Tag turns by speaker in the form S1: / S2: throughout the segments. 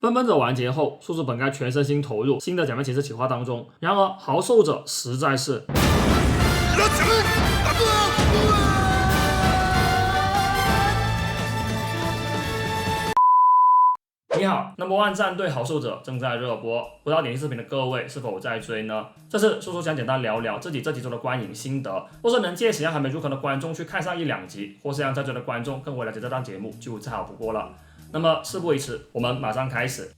S1: 奔奔者完结后，叔叔本该全身心投入新的假面骑士企划当中，然而豪兽者实在是……你好，No. 1战队豪兽者正在热播，不知道点击视频的各位是否在追呢？这次叔叔想简单聊聊自己这几周的观影心得，或是能借此让还没入坑的观众去看上1-2集，或是让在追的观众更为了解这档节目，就再好不过了。那么事不宜迟，我们马上开始。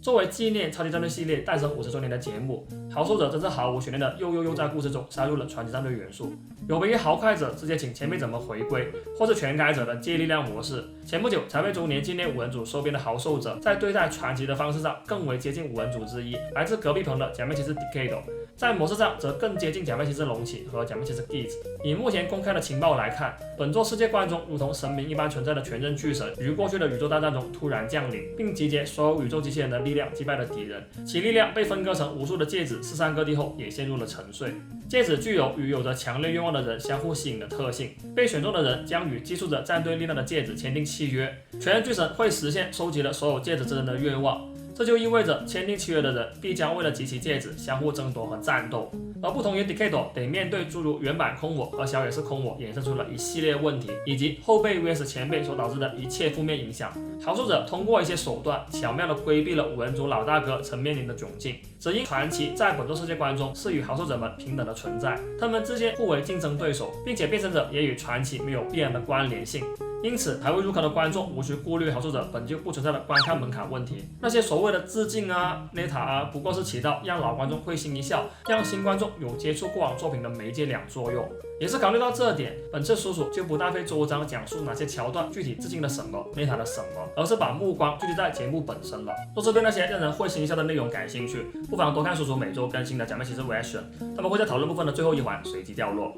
S1: 作为纪念超级战队系列诞生50周年的节目，豪兽者真是毫无悬念的又在故事中塞入了传奇战队元素。有别于豪快者直接请前辈者们回归，或是全改者的借力量模式，前不久才被周年纪念五人组收编的豪兽者，在对待传奇的方式上更为接近五人组之一，来自隔壁棚的假面骑士 Decade， 在模式上则更接近假面骑士龙骑和假面骑士 Geats。以目前公开的情报来看，本作世界观中如同神明一般存在的全真巨神，于过去的宇宙大战中突然降临，并集结所有宇宙机器人的力量击败了敌人，其力量被分割成无数的戒指，四散各地后也陷入了沉睡。戒指具有与有着强烈愿望的人相互吸引的特性，被选中的人将与寄宿着战队力量的戒指签订契约，全人巨神会实现收集了所有戒指之人的愿望。这就意味着签订契约的人必将为了集齐戒指相互争夺和战斗，而不同于 Decade 得面对诸如原版空我和小野寺空我衍生出了一系列问题，以及后辈 vs 前辈所导致的一切负面影响。豪兽者通过一些手段巧妙地规避了五人组老大哥曾面临的窘境，只因传奇在本作世界观中是与豪兽者们平等的存在，他们之间互为竞争对手，并且变身者也与传奇没有必然的关联性。因此，还未入坑的观众无需顾虑豪兽者本就不存在的观看门槛问题。那些所谓的致敬啊、neta 啊，不过是起到让老观众会心一笑，让新观众有接触过往作品的媒介两作用。也是考虑到这点，本次叔叔就不大费周章讲述哪些桥段具体致敬了什么、neta 了什么，而是把目光聚集在节目本身了。若是对那些让人会心一笑的内容感兴趣，不妨多看叔叔每周更新的假面骑士 Version， 他们会在讨论部分的最后一环随机掉落。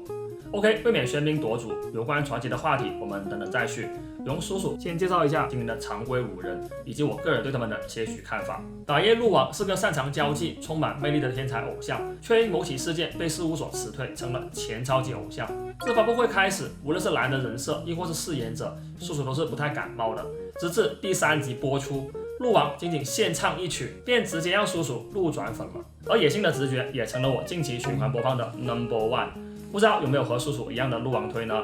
S1: OK， 未免喧宾夺主，有关传奇的话题我们等等再续。容叔叔先介绍一下今年的常规5人，以及我个人对他们的些许看法。打野鹿王是个擅长交际、充满魅力的天才偶像，却因某起事件被事务所辞退，成了前超级偶像。自发布会开始，无论是蓝的人设，亦或是饰演者，叔叔都是不太感冒的。直至第3集播出，鹿王仅仅献唱一曲，便直接让叔叔路转粉了。而野性的直觉也成了我近期循环播放的 No.1。不知道有没有和叔叔一样的鹿王推呢？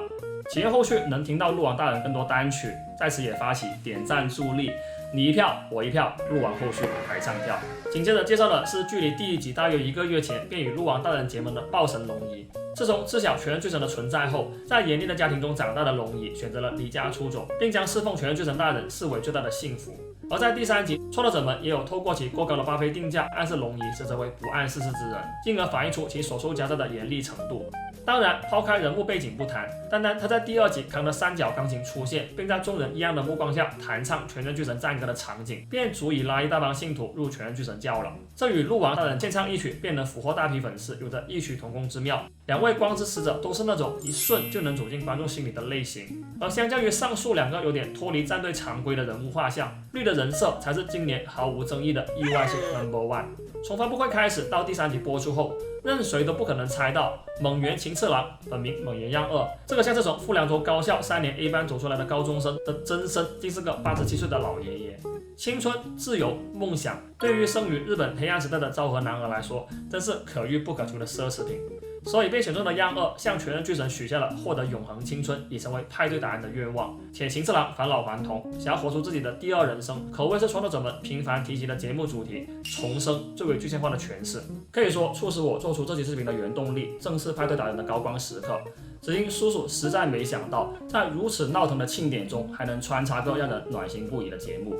S1: 祈愿后续能听到鹿王大人更多单曲，在此也发起点赞助力，你一票我一票，鹿王后续台唱跳。紧接着介绍的是距离第1集大约1个月前便与鹿王大人结盟的豹神龙仪。自从知晓全人巨神的存在后，在严厉的家庭中长大的龙仪选择了离家出走，并将侍奉全人巨神大人视为最大的幸福。而在第3集，创作者们也有透过其过高的巴菲定价暗示龙仪是这位不谙世事之人，进而反映出其所受夹带的严厉程度。当然，抛开人物背景不谈，单单他在第2集扛着3角钢琴出现，并在众人异样的目光下弹唱全人巨神战歌的场景，便足以拉一大帮信徒入全人巨神教了。这与鹿王大人献唱一曲便能俘获大批粉丝有着异曲同工之妙。2位光之使者都是那种一瞬就能走进观众心里的类型，而相较于上述2个有点脱离战队常规的人物画像，绿的人设才是今年毫无争议的意外性 No.1。从发布会开始到第3集播出后，任谁都不可能猜到猛元晴次郎本名猛元让二，这个像是从富良州高校3年 A 班走出来的高中生的真身，竟是个87岁的老爷爷。青春、自由、梦想，对于生于日本黑暗时代的昭和男儿来说，真是可遇不可求的奢侈品。所以被选中的让二向全人巨神许下了获得永恒青春，已成为派对达人的愿望。且晴次郎返老还童，想要活出自己的第2人生，可谓是创作者们频繁提及的节目主题重生最为具象化的诠释。可以说，促使我做出这期视频的原动力，正是派对达人的高光时刻。只因叔叔实在没想到，在如此闹腾的庆典中，还能穿插个让人暖心不已的节目。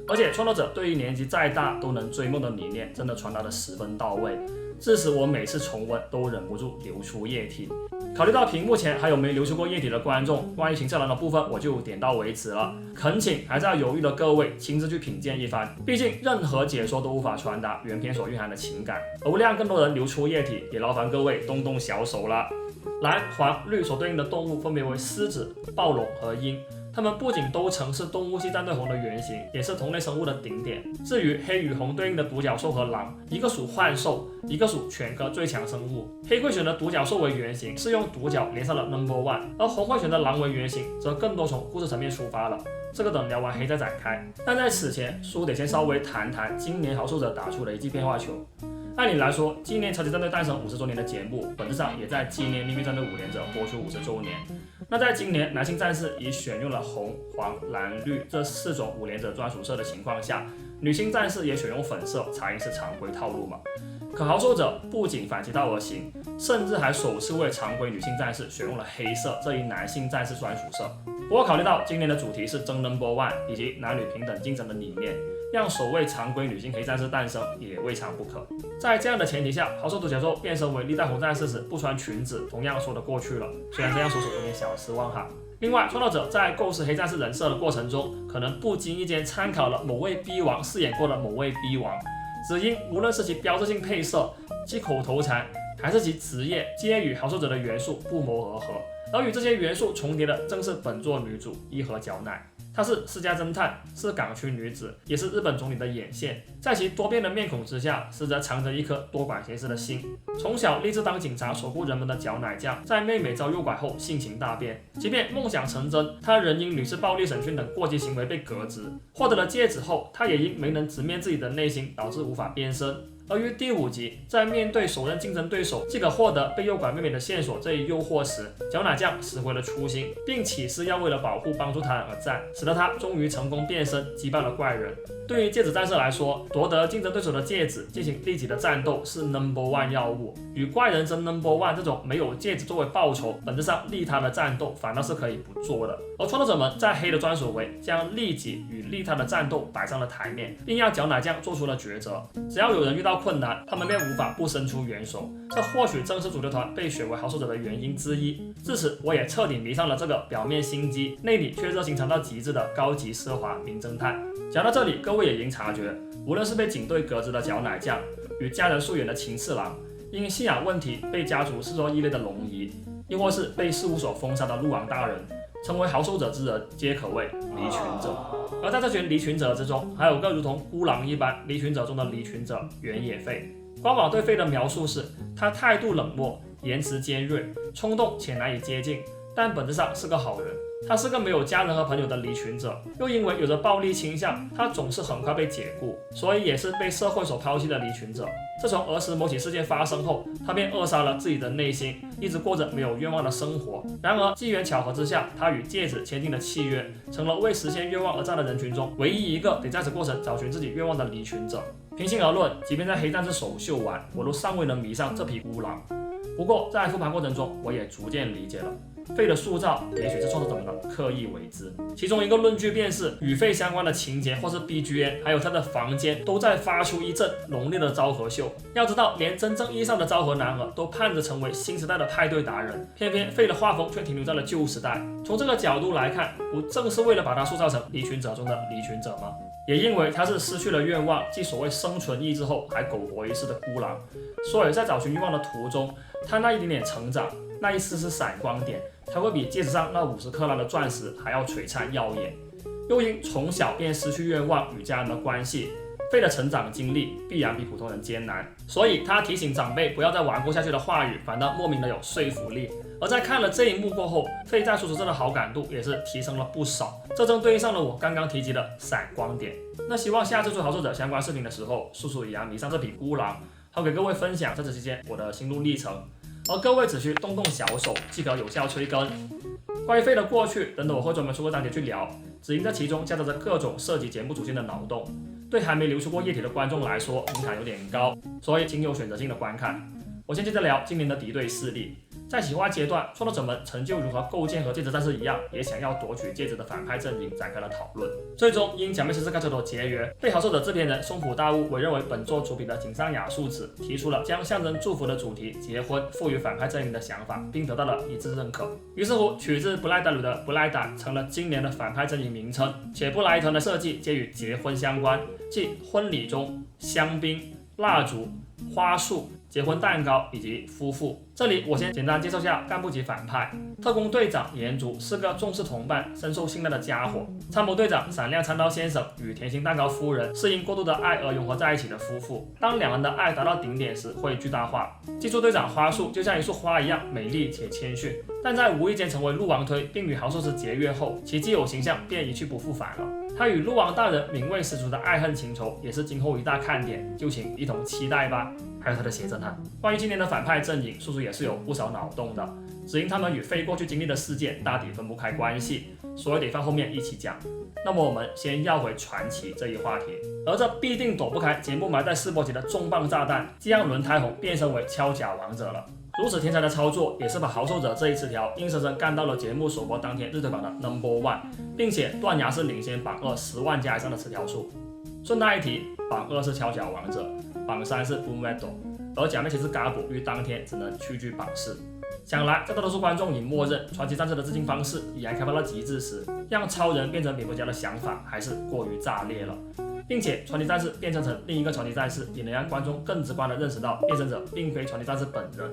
S1: 而且创作者对于年纪再大都能追梦的理念，真的传达得十分到位，致使我每次重温都忍不住流出液体。考虑到屏幕前还有没流出过液体的观众，关于晴次郎的部分我就点到为止了，恳请还在犹豫的各位亲自去品鉴一番，毕竟任何解说都无法传达原片所蕴含的情感，而不让更多人流出液体，也劳烦各位动动小手了。蓝、黄、绿所对应的动物分别为狮子、暴龙和鹰，它们不仅都曾是动物系战队红的原型，也是同类生物的顶点。至于黑与红对应的独角兽和狼，一个属幻兽，一个属全科最强生物。黑会选的独角兽为原型，是用独角连上了 No.1， 而红会选的狼为原型，则更多从故事层面出发了。这个等聊完黑再展开。但在此前，叔得先稍微谈谈今年好兽者打出的一记变化球。按理来说，今年超级战队诞生50周年的节目，本质上也在纪念命运战队5连者播出50周年。那在今年男性战士已选用了红、黄、蓝、绿这4种5连者专属色的情况下，女性战士也选用粉色，才应是常规套路嘛。可好兽者不仅反其道而行，甚至还首次为常规女性战士选用了黑色这一男性战士专属色。不过考虑到今年的主题是争 No.1 以及男女平等竞争的理念，让首位常规女性黑战士诞生也未尝不可。在这样的前提下，好兽独角兽变身为历代红战士时不穿裙子，同样说得过去了。虽然这样说有点小失望哈。另外，创作者在构思黑战士人设的过程中，可能不经意间参考了某位 B 王饰演过的某位 B 王，只因无论是其标志性配色、其口头禅，还是其职业，皆与好兽者的元素不谋而合。而与这些元素重叠的正是本作女主伊和角乃。她是私家侦探，是港区女子，也是日本总理的眼线。在其多变的面孔之下，实则藏着一颗多管闲事的心。从小立志当警察守护人们的角乃酱，在妹妹遭诱拐后性情大变，即便梦想成真，她仍因屡次暴力审讯等过激行为被革职。获得了戒指后，她也因没能直面自己的内心，导致无法变身。而于第5集，在面对首任竞争对手即可获得被诱拐妹妹的线索这一诱惑时，角乃酱拾回了初心，并起誓要为了保护帮助他人而战，使得他终于成功变身，击败了怪人。对于戒指战士来说，夺得竞争对手的戒指进行立即的战斗是 No.1 要务，与怪人争 No.1 这种没有戒指作为报酬，本质上利他的战斗反倒是可以不做的。而创作者们在黑的专属为将利己与利他的战斗摆上了台面，并让角乃酱做出了抉择。只要有人遇到困难，他们便无法不伸出援手，这或许正是主流团被选为好兽者的原因之一。至此，我也彻底迷上了这个表面心机，内里却热情长到极致的高级奢华名侦探。讲到这里，各位也应察觉，无论是被警队革职的角乃酱，与家人疏远的秦次郎，因信仰问题被家族视作异类的龙姨，又或是被事务所封杀的陆王大人，成为好兽者之人，皆可谓离群者。而在这群离群者之中，还有个如同孤狼一般离群者中的离群者原野费。官网对费的描述是，他态度冷漠，言辞尖锐，冲动且难以接近，但本质上是个好人。他是个没有家人和朋友的离群者，又因为有着暴力倾向，他总是很快被解雇，所以也是被社会所抛弃的离群者。自从儿时某起事件发生后，他便扼杀了自己的内心，一直过着没有愿望的生活。然而机缘巧合之下，他与戒指签订了契约，成了为实现愿望而战的人群中唯一一个得在此过程找寻自己愿望的离群者。平心而论，即便在黑战士首秀完，我都尚未能迷上这匹孤狼。不过在复盘过程中，我也逐渐理解了费的塑造也许是创作者们的刻意为之，其中一个论据便是与费相关的情节或是 BGM， 还有他的房间都在发出一阵浓烈的昭和秀。要知道，连真正意义上的昭和男儿都盼着成为新时代的派对达人，偏偏费的画风却停留在了旧时代。从这个角度来看，不正是为了把他塑造成离群者中的离群者吗？也因为他是失去了愿望，即所谓生存意志后还苟活一世的孤狼，所以在找寻欲望的途中，他那一点点成长，那一丝丝闪光点，才会比戒指上那50克拉的钻石还要璀璨耀眼。又因从小便失去愿望与家人的关系，费的成长经历必然比普通人艰难，所以他提醒长辈不要再玩过下去的话语，反倒莫名的有说服力。而在看了这一幕过后，费在叔叔这的好感度也是提升了不少，这正对应上了我刚刚提及的闪光点。那希望下次做好作者相关视频的时候，叔叔也要迷上这匹孤狼，好给各位分享在这期间我的心路历程。而各位只需动动小手即可有效催更。关于费的过去，等等我会专门出个章节去聊，只因这其中夹杂着各种涉及节目主线的脑洞，对还没流出过液体的观众来说门槛有点高，所以请有选择性的观看。我先接着聊今年的敌对势力。在企划阶段，创作者们曾就如何构建和戒指战士一样也想要夺取戒指的反派阵营展开了讨论。最终因假面骑士卡车头节约，被好受者制片人松浦大悟委任为本作主笔的井上雅树子提出了将象征祝福的主题结婚赋予反派阵营的想法，并得到了一致认可。于是乎，取自布莱达鲁的布莱达成了今年的反派阵营名称，且布莱团的设计皆与结婚相关，即婚礼中香槟、蜡烛、花束、结婚蛋糕以及夫妇。这里我先简单介绍下干部级反派。特工队长岩竹是个重视同伴、深受信赖的家伙。参谋队长闪亮参刀先生与甜心蛋糕夫人是因过度的爱而融合在一起的夫妇。当两人的爱达到顶点时，会巨大化。技术队长花束就像一束花一样美丽且谦逊，但在无意间成为陆王推并与豪寿司结约后，其既有形象便一去不复返了。他与陆王大人名为十足的爱恨情仇也是今后一大看点，就请一同期待吧。还有他的写真哈。关于今年的反派阵营，叔叔也是有不少脑洞的，只因他们与飞过去经历的事件大抵分不开关系，所以得放后面一起讲。那么我们先要回传奇这一话题，而这必定躲不开节目埋在试播集的重磅炸弹，既让轮胎红变身为敲假王者了。如此天才的操作，也是把豪寿者这一词条硬生生干到了节目首播当天日推榜的 No.1， 并且断崖式领先榜2 10万加以上的词条数。顺带一提，榜2是敲假王者，榜3是 Boom Metal， 而假面骑士嘎补于当天只能屈居榜4。想来，在大多数观众已默认传奇战士的致敬方式已然开发到极致时，让超人变成蝙蝠侠的想法还是过于炸裂了。并且传奇战士变身成另一个传奇战士，也能让观众更直观地认识到变身者并非传奇战士本人。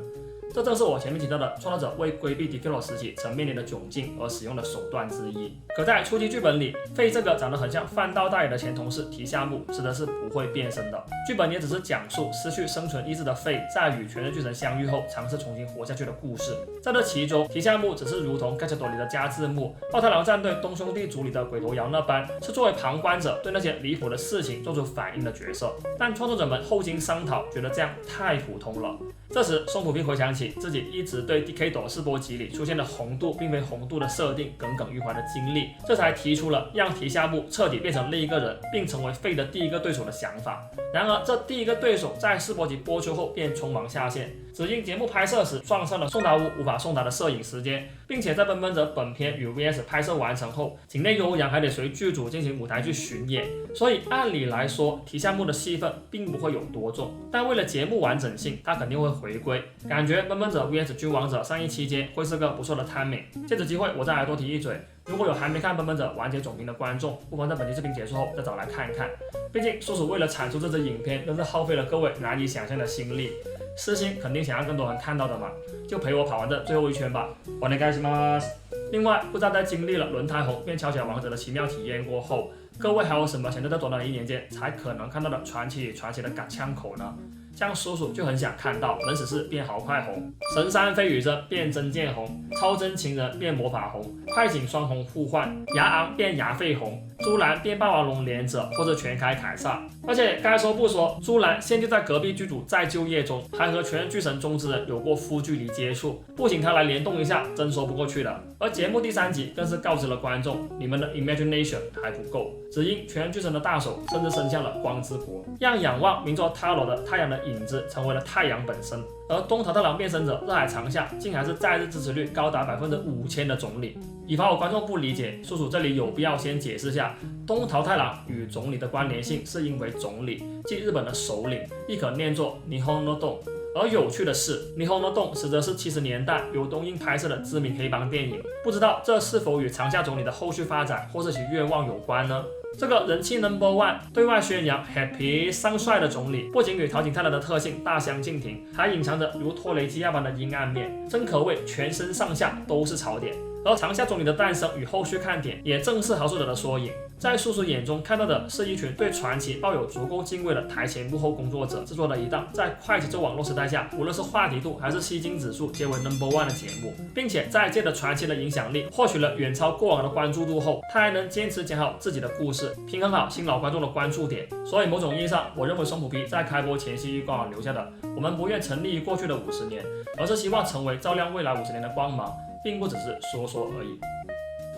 S1: 这正是我前面提到的创作者为规避 Decalo 时期曾面临的窘境而使用的手段之一。可在初期剧本里，费这个长得很像饭道大爷的前同事提夏目实则是不会变身的。剧本也只是讲述失去生存意志的费在与全日巨神相遇后尝试重新活下去的故事。在这其中，提夏目只是如同盖切多里的加字幕、暴太郎战队东兄弟组里的鬼头瑶那般，是作为旁观者对那些离谱的事情做出反应的角色。但创作者们后经商讨，觉得这样太普通了。这时，松浦平回想起自己一直对 Decado 试播集里出现的红度并非红度的设定耿耿于怀的经历，这才提出了让提夏目彻底变成另一个人，并成为费的第一个对手的想法。然而，这第一个对手在试播集播出后便匆忙下线，只因节目拍摄时撞上了送达屋无法送达的摄影时间，并且在奔奔者本片与 VS 拍摄完成后，井内优阳还得随剧组进行舞台剧巡演，所以按理来说，提夏目的戏份并不会有多重，但为了节目完整性，他肯定会回归。感觉奔奔者 VS 君王者上映期间会是个不错的 timing。借此机会，我再来多提一嘴，如果有还没看奔奔者完结总评的观众，不妨在本期视频结束后再找来看一看。毕竟叔叔为了产出这支影片，真是耗费了各位难以想象的心力。私心肯定想让更多人看到的嘛，就陪我跑完这最后一圈吧。お願いします。另外，不知道在经历了轮胎红变敲假王者的奇妙体验过后，各位还有什么想在这短短的1年间才可能看到的传奇与传奇的嘎枪口呢？像叔叔就很想看到门死士变豪快红，神山飞羽真变真剑红，超真情人变魔法红，快景双红互换，牙昂变牙肺红，朱兰变霸王龙连者或者全开凯撒。而且该说不说，朱兰现就在隔壁剧组再就业中，还和全日巨神中之人有过负距离接触，不请他来联动一下，真说不过去了。而节目第3集更是告知了观众，你们的 imagination 还不够，只因全日巨神的大手甚至伸向了光之国，让仰望名作 Taro 的太阳的影子成为了太阳本身。而东桃太郎变身者热海长夏竟还是在日支持率高达5000%的总理。以防有观众不理解，叔叔这里有必要先解释下，东桃太郎与总理的关联性是因为总理即日本的首领，亦可念作 Nihon no Don。而有趣的是 ，Nihon no Don 实则是70年代由东映拍摄的知名黑帮电影，不知道这是否与长夏总理的后续发展或是其愿望有关呢？这个人气 No.1 对外宣扬 Happy 上帅的总理，不仅与桃井太郎的特性大相径庭，还隐藏着如托雷基亚般的阴暗面，真可谓全身上下都是槽点。而长夏总理的诞生与后续看点，也正是豪寿者的缩影。在叔叔眼中看到的是一群对传奇抱有足够敬畏的台前幕后工作者制作的一档在快节奏网络时代下，无论是话题度还是吸睛指数皆为 No.1 的节目，并且在借着传奇的影响力获取了远超过往的关注度后，他还能坚持讲好自己的故事，平衡好新老观众的关注点。所以某种意义上，我认为松浦皮在开播前夕预告留下的我们不愿沉溺于过去的50年，而是希望成为照亮未来50年的光芒，并不只是说说而已。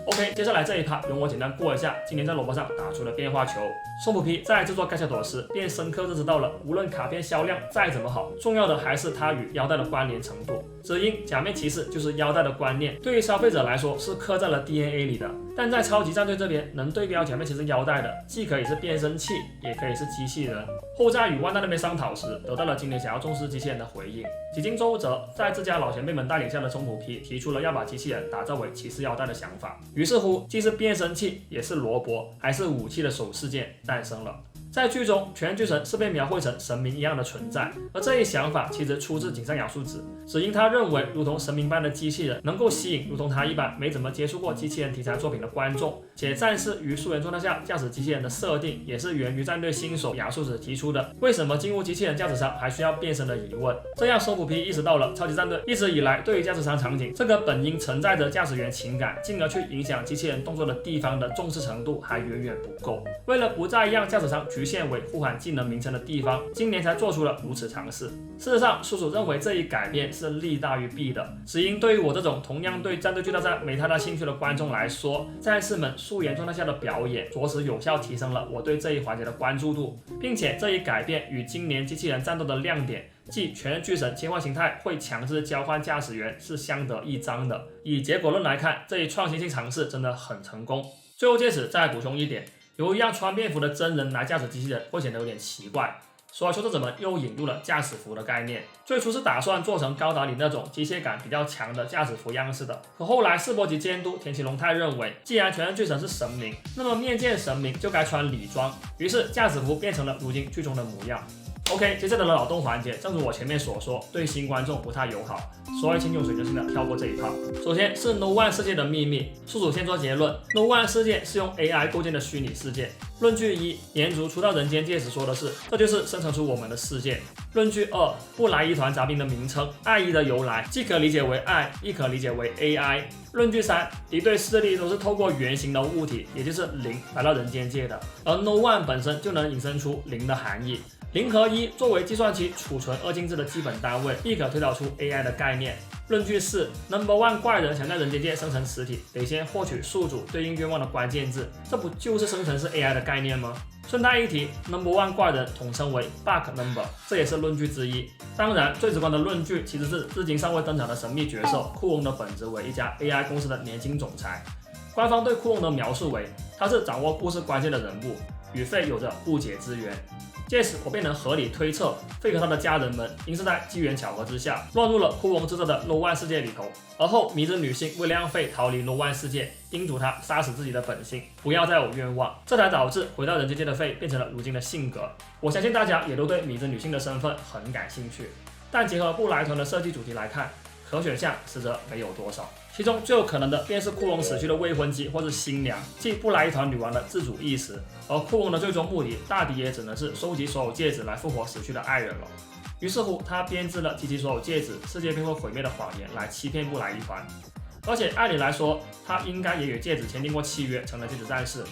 S1: OK， 接下来这一趴容我简单过一下今年在萝卜上打出的变化球。松浦皮在制作盖夏朵时便深刻认识到了，无论卡片销量再怎么好，重要的还是它与腰带的关联程度。只因假面骑士就是腰带的观念，对于消费者来说是刻在了 DNA 里的。但在超级战队这边，能对标假面骑士腰带的，既可以是变声器，也可以是机器人。后在与万代那边商讨时，得到了今年想要重视机器人的回应。几经周折，在自家老前辈们带领下的松浦皮提出了要把机器人打造为骑士腰带的想法。于是乎，既是变声器，也是萝卜，还是武器的手事件诞生了。在剧中，全剧神是被描绘成神明一样的存在，而这一想法其实出自井上雅树子，只因他认为如同神明般的机器人能够吸引如同他一般没怎么接触过机器人题材作品的观众，且战士于素人状态下驾驶机器人的设定也是源于战队新手雅树子提出的为什么进入机器人驾驶舱还需要变身的疑问，这样收服批意识到了超级战队一直以来对于驾驶舱场景这个本应承载着驾驶员情感进而去影响机器人动作的地方的重视程度还远远不够，为了不再让驾驶舱局限为呼喊技能名称的地方，今年才做出了如此尝试。事实上，叔叔认为这一改变是利大于弊的，只因对于我这种同样对战队巨大战没太大兴趣的观众来说，战士们素颜状态下的表演着实有效提升了我对这一环节的关注度，并且这一改变与今年机器人战斗的亮点即全日巨神切换形态会强制交换驾驶员是相得益彰的。以结果论来看，这一创新性尝试真的很成功。最后借此再补充一点，由于让穿便服的真人来驾驶机器人会显得有点奇怪，所以说作者们又引入了驾驶服的概念。最初是打算做成高达里那种机械感比较强的驾驶服样式的，可后来世博级监督田崎龙太认为，既然全日巨神是神明，那么面见神明就该穿礼装，于是驾驶服变成了如今剧中的模样。OK， 接下来的脑洞环节，正如我前面所说，对新观众不太友好，所以请有水准性的跳过这一趴。首先是 No One 世界的秘密，宿主先做结论 ，No One 世界是用 AI 构建的虚拟世界。论据一，炎族初到人间界时说的是，这就是生成出我们的世界。论据二，布莱伊团杂兵的名称，爱伊的由来，既可理解为爱，亦可理解为 AI。论据三，敌对势力都是透过圆形的物体，也就是零来到人间界的，而 No One 本身就能引申出零的含义。0和1作为计算机储存二进制的基本单位，亦可推导出 AI 的概念。论据4 ，No. 1怪人想在人间界生成实体，得先获取宿主对应愿望的关键字，这不就是生成式 AI 的概念吗？顺带一提 ，No. 1怪人统称为 Bug Number， 这也是论据之一。当然，最直观的论据其实是至今尚未登场的神秘角色库翁的本质为一家 AI 公司的年轻总裁。官方对库翁的描述为，他是掌握故事关键的人物，与费有着不解之缘。借此，我便能合理推测，费和他的家人们应是在机缘巧合之下，落入了库翁制造的 No One 世界里头。而后，迷之女性为了让费逃离 No One 世界，叮嘱他杀死自己的本性，不要再有愿望，这才导致回到人间界的费变成了如今的性格。我相信大家也都对迷之女性的身份很感兴趣，但结合布莱团的设计主题来看，可选项实则没有多少。其中最有可能的便是库翁死去的未婚妻或是新娘，即布莱伊团女王的自主意识，而库翁的最终目的大抵也只能是收集所有戒指来复活死去的爱人了。于是乎，他编织了集齐所有戒指，世界便会毁灭的谎言来欺骗布莱伊团。而且按理来说，他应该也与戒指签订过契约，成了戒指战士，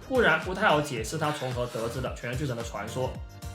S1: 不然不太好解释他从何得知的全日巨神的传说。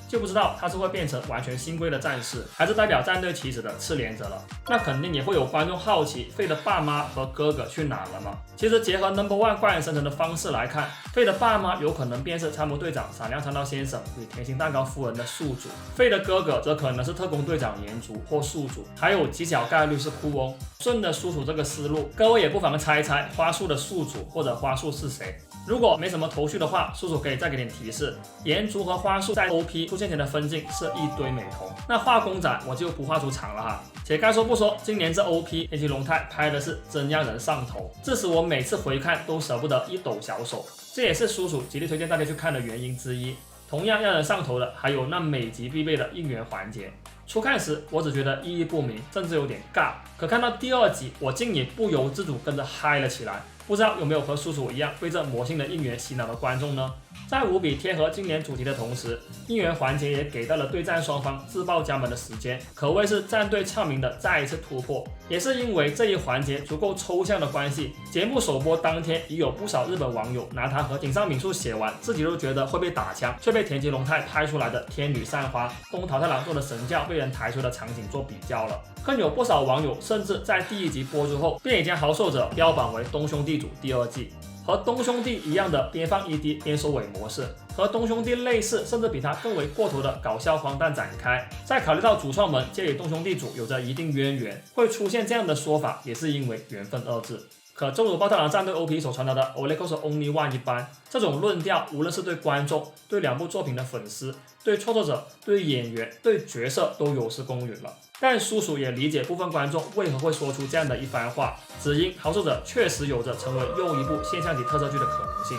S1: 就不知道他是会变成完全新规的战士，还是代表战队起始的次连者了。那肯定也会有观众好奇，费的爸妈和哥哥去哪了吗？其实结合 No. 1怪人生成的方式来看，费的爸妈有可能便是参谋队长闪亮长刀先生与甜心蛋糕夫人的宿主，费的哥哥则可能是特工队长炎族或宿主，还有极小概率是库翁。顺着叔叔这个思路，各位也不妨猜猜花束的宿主或者花束是谁。如果没什么头绪的话，叔叔可以再给点提示，炎族和花束在 OP 出现前的分镜是一堆美瞳，那画公仔我就不画出场了哈。且该说不说，今年这 OP 田崎龙太拍的是真让人上头，致使我每次回看都舍不得一抖小手，这也是叔叔极力推荐大家去看的原因之一。同样让人上头的还有那每集必备的应援环节。初看时我只觉得意义不明，甚至有点尬，可看到第2集，我竟也不由自主跟着嗨了起来。不知道有没有和叔叔一样被这魔性的应援洗脑的观众呢？在无比贴合今年主题的同时，应援环节也给到了对战双方自报家门的时间，可谓是战队俏明的再一次突破。也是因为这一环节足够抽象的关系，节目首播当天已有不少日本网友拿他和井上敏树写完自己都觉得会被打枪，却被田崎龙太拍出来的天女散花东桃太郎做的神教被人抬出的场景做比较了。更有不少网友甚至在第1集播出后，便已将好受者标榜为东兄弟组第2季。和东兄弟一样的边放 ED 边收尾模式，和东兄弟类似甚至比他更为过头的搞笑荒诞展开。再考虑到主创们皆与东兄弟组有着一定渊源，会出现这样的说法也是因为缘分2字。可正如暴太郎战队 OP 所传达的 Oleko 是 Only One 一般，这种论调无论是对观众、对2部作品的粉丝、对创作者、对演员、对角色都有失公允了。但叔叔也理解部分观众为何会说出这样的一番话，只因好受者确实有着成为又一部现象级特色剧的可能性。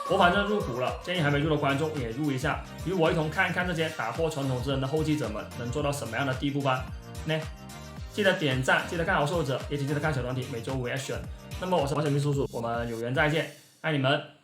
S1: 我反正入股了，建议还没入的观众也入一下，与我一同看一看这些打破传统之人的后继者们能做到什么样的地步吧。呢，记得点赞，记得看好受者，也请记得看小团体每周5 reaction。那么我是保险兵叔叔，我们有缘再见，爱你们。